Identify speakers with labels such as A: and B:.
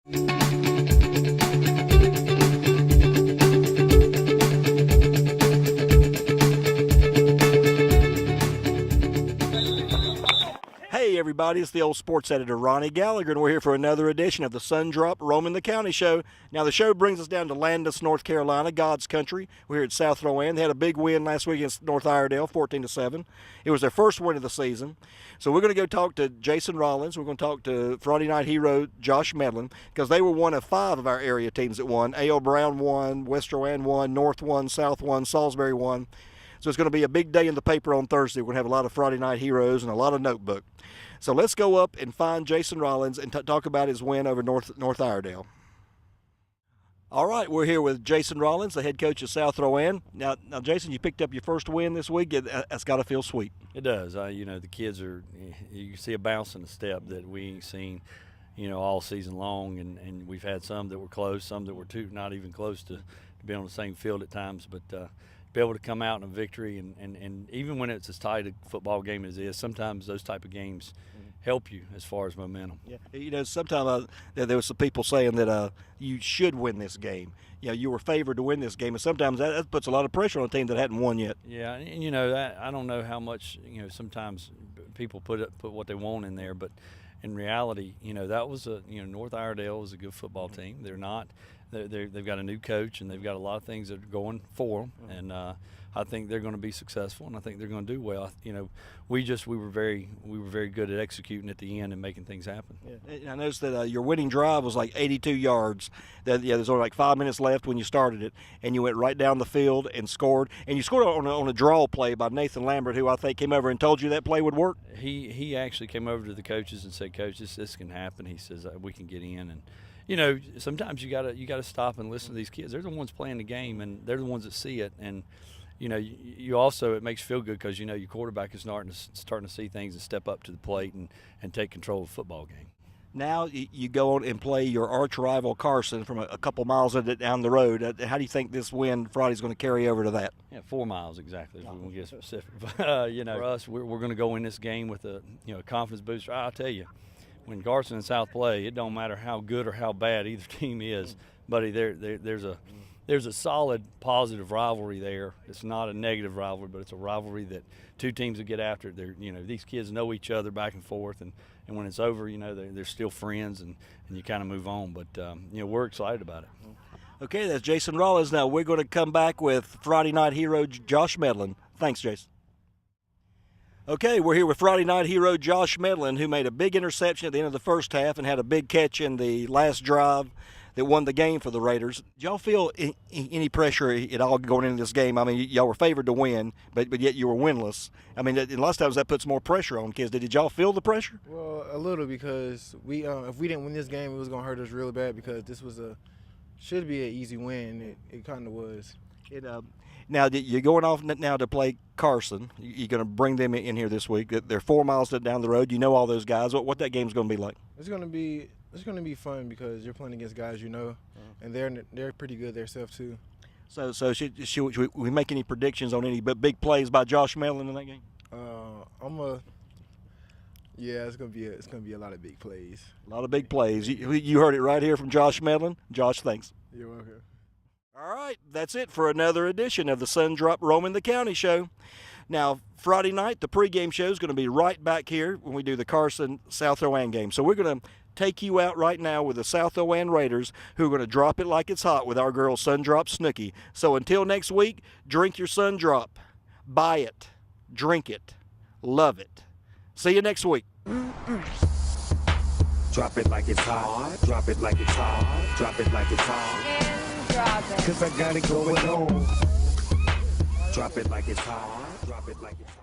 A: Hey everybody, it's the old sports editor Ronnie Gallagher, and we're here for another edition of the Sundrop Roman the County Show. Now the show brings us down to Landis, North Carolina, God's country. We're here at South Rowan. They had a big win last week against North Iredell, 14-7. It was their first win of the season. So we're going to go talk to Jason Rollins. We're going to talk to Friday night hero Josh Medlin, because they were one of 5 of our area teams that won. A.O. Brown won, West Rowan won, North won, South won, Salisbury won. So it's going to be a big day in the paper on Thursday. We're going to have a lot of Friday night heroes and a lot of notebook. So let's go up and find Jason Rollins and talk about his win over North Iredell. All right, we're here with Jason Rollins, the head coach of South Rowan. Now, Jason, you picked up your first win this week. That's got to feel sweet.
B: It does. The kids you see a bounce in the step that we ain't seen, all season long. And we've had some that were close, some that were not even close to be on the same field at times. But be able to come out in a victory, and even when it's as tight a football game as it is, sometimes those type of games help you as far as momentum.
A: Yeah, sometimes there was some people saying that you should win this game. You were favored to win this game, and sometimes that puts a lot of pressure on a team that hadn't won yet.
B: Yeah, and I don't know how much sometimes people put what they want in there, but in reality, that was North Iredell is a good football team. They're not. They've got a new coach, and they've got a lot of things that are going for them, and I think they're going to be successful, and I think they're going to do well. We were very good at executing at the end and making things happen.
A: Yeah. And I noticed that your winning drive was like 82 yards. There's only like 5 minutes left when you started it, and you went right down the field and scored. And you scored on a draw play by Nathan Lambert, who I think came over and told you that play would work.
B: He actually came over to the coaches and said, "Coach, this can happen." He says, "We can get in." And sometimes you gotta stop and listen to these kids. They're the ones playing the game, and they're the ones that see it. And you also, it makes you feel good because your quarterback is starting to see things and step up to the plate and take control of the football game.
A: Now you go on and play your arch rival Carson from a couple miles down the road. How do you think this win Friday's going to carry over to that?
B: Yeah, 4 miles exactly. If we're going to get specific. But, for us, we're going to go in this game with a confidence booster. I'll tell you, when Carson and South play, it don't matter how good or how bad either team is, buddy. There's a solid positive rivalry there. It's not a negative rivalry, but it's a rivalry that two teams that get after it. These kids know each other back and forth, and when it's over, they're still friends, and you kind of move on. But we're excited about it.
A: Okay, that's Jason Rollins. Now we're going to come back with Friday night hero Josh Medlin. Thanks, Jason. Okay, we're here with Friday night hero Josh Medlin, who made a big interception at the end of the first half and had a big catch in the last drive that won the game for the Raiders. Did y'all feel any pressure at all going into this game? I mean, y'all were favored to win, but yet you were winless. I mean, a lot of times that puts more pressure on kids. Did y'all feel the pressure?
C: Well, a little, because if we didn't win this game, it was going to hurt us really bad, because this should be an easy win. It kind of was.
A: Now, you're going off now to play Carson. You're going to bring them in here this week. They're 4 miles down the road. You know all those guys. What that game's going to be like?
C: It's going to be fun, because you're playing against guys and they're pretty good themselves too.
A: So should we make any predictions on any big plays by Josh Melon in that game?
C: It's gonna be a lot of big plays.
A: A lot of big plays. You heard it right here from Josh Medlin. Josh, thanks.
C: You're welcome.
A: All right, that's it for another edition of the Sundrop Roman the County Show. Now, Friday night, the pregame show is going to be right back here when we do the Carson-South Rowan game. So we're going to take you out right now with the South Rowan Raiders, who are going to drop it like it's hot with our girl Sundrop Snooki. So until next week, drink your Sundrop. Buy it. Drink it. Love it. See you next week.
D: Drop it like it's hot. Drop it like it's hot. Drop it like it's hot.
E: Drop it.
D: 'Cause I got it going on. Drop it like it's hot. Drop it like it's hot.